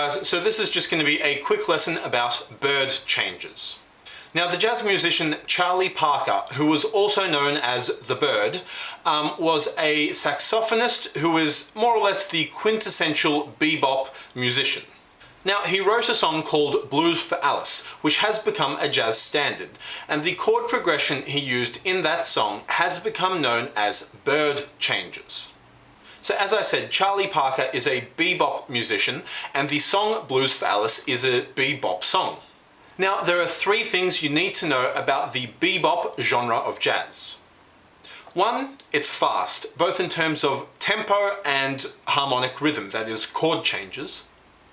guys, so this is just going to be a quick lesson about bird changes. Now the jazz musician Charlie Parker, who was also known as the Bird, was a saxophonist who is more or less the quintessential bebop musician. Now he wrote a song called Blues for Alice, which has become a jazz standard, and the chord progression he used in that song has become known as bird changes. So as I said, Charlie Parker is a bebop musician, and the song Blues for Alice is a bebop song. Now there are three things you need to know about the bebop genre of jazz. One, it's fast, both in terms of tempo and harmonic rhythm, that is chord changes.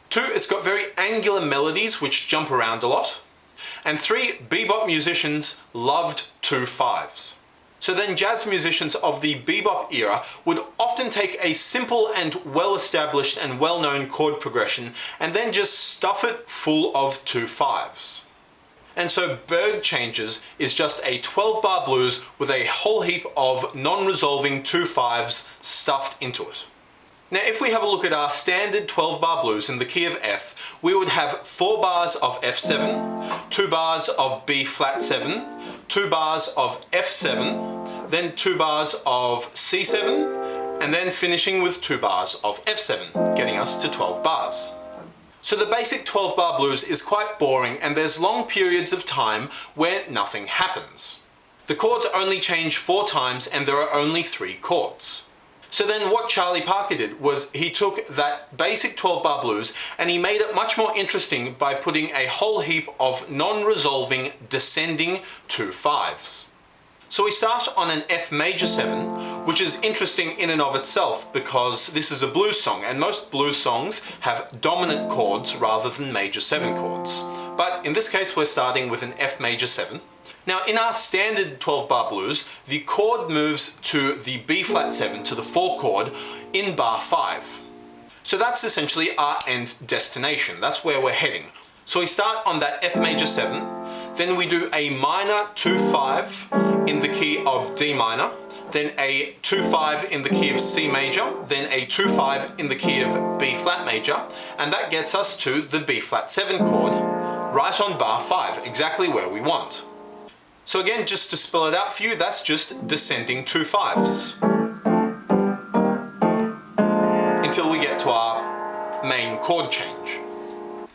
Two, it's got very angular melodies which jump around a lot. And three, bebop musicians loved 2/5s. So then jazz musicians of the bebop era would often take a simple and well-established and well-known chord progression and then just stuff it full of 2/5s. And so Bird Changes is just a 12-bar blues with a whole heap of non-resolving 2/5s stuffed into it. Now if we have a look at our standard 12-bar blues in the key of F, we would have 4 bars of F7, 2 bars of B flat 7, 2 bars of F7, then 2 bars of C7, and then finishing with 2 bars of F7, getting us to 12 bars. So the basic 12-bar blues is quite boring, and there's long periods of time where nothing happens. The chords only change 4 times and there are only 3 chords. So then what Charlie Parker did was he took that basic 12-bar blues and he made it much more interesting by putting a whole heap of non-resolving descending 2/5s. So we start on an F major 7, which is interesting in and of itself because this is a blues song and most blues songs have dominant chords rather than major 7 chords. But in this case we're starting with an F major 7. Now in our standard 12-bar blues, the chord moves to the B flat 7, to the 4 chord in bar 5. So that's essentially our end destination, that's where we're heading. So we start on that F major 7, then we do a minor 2/5 in the key of D minor, then a 2/5 in the key of C major, then a 2/5 in the key of B flat major, and that gets us to the B flat 7 chord, right on bar 5, exactly where we want. So again, just to spell it out for you, that's just descending 2/5s. Until we get to our main chord change.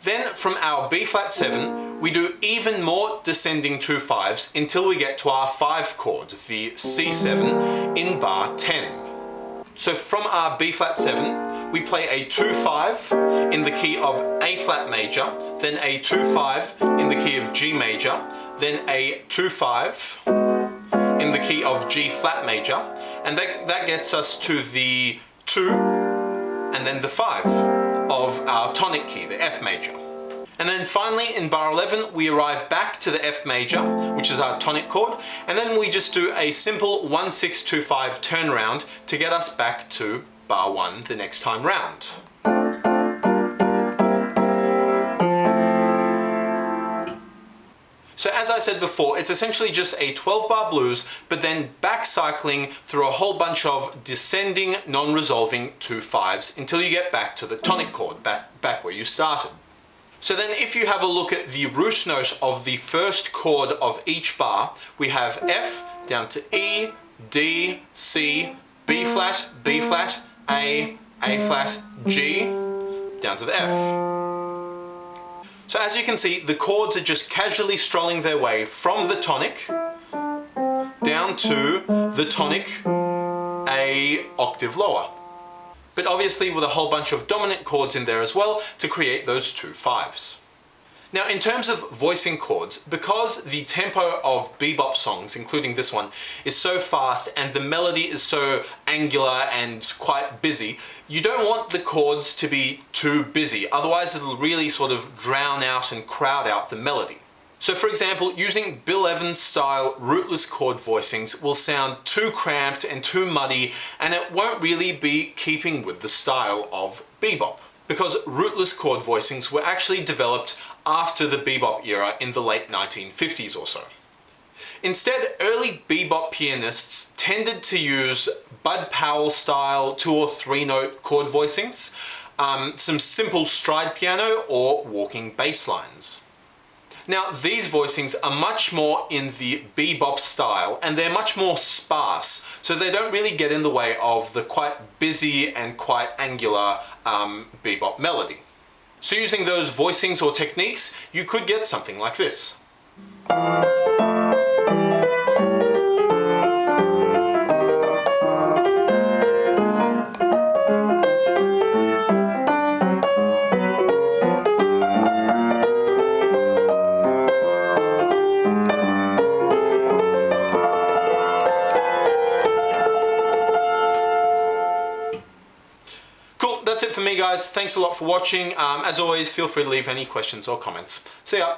Then from our B flat 7, we do even more descending 2/5s until we get to our 5 chord, the C7 in bar 10. So from our B flat 7, we play a 2/5 in the key of A flat major, then a 2/5 in the key of G major, then a 2/5 in the key of G flat major, and that gets us to the 2 and then the 5 of our tonic key, the F major. And then finally in bar 11 we arrive back to the F major, which is our tonic chord, and then we just do a simple 1-6-2-5 turnaround to get us back to bar 1 the next time round. So as I said before, it's essentially just a 12-bar blues, but then back cycling through a whole bunch of descending, non-resolving 2/5s until you get back to the tonic chord, back where you started. So then if you have a look at the root note of the first chord of each bar, we have F down to E, D, C, B flat, A flat, G, down to the F. So as you can see, the chords are just casually strolling their way from the tonic down to the tonic a octave lower. But obviously with a whole bunch of dominant chords in there as well to create those 2/5s. Now in terms of voicing chords, because the tempo of bebop songs, including this one, is so fast and the melody is so angular and quite busy, you don't want the chords to be too busy, otherwise it'll really sort of drown out and crowd out the melody. So for example, using Bill Evans style rootless chord voicings will sound too cramped and too muddy, and it won't really be keeping with the style of bebop. Because rootless chord voicings were actually developed after the bebop era in the late 1950s or so. Instead, early bebop pianists tended to use Bud Powell style 2 or 3 note chord voicings, some simple stride piano, or walking bass lines. Now, these voicings are much more in the bebop style, and they're much more sparse, so they don't really get in the way of the quite busy and quite angular bebop melody. So using those voicings or techniques, you could get something like this. Cool, that's it for me guys. Thanks a lot for watching. As always, feel free to leave any questions or comments. See ya.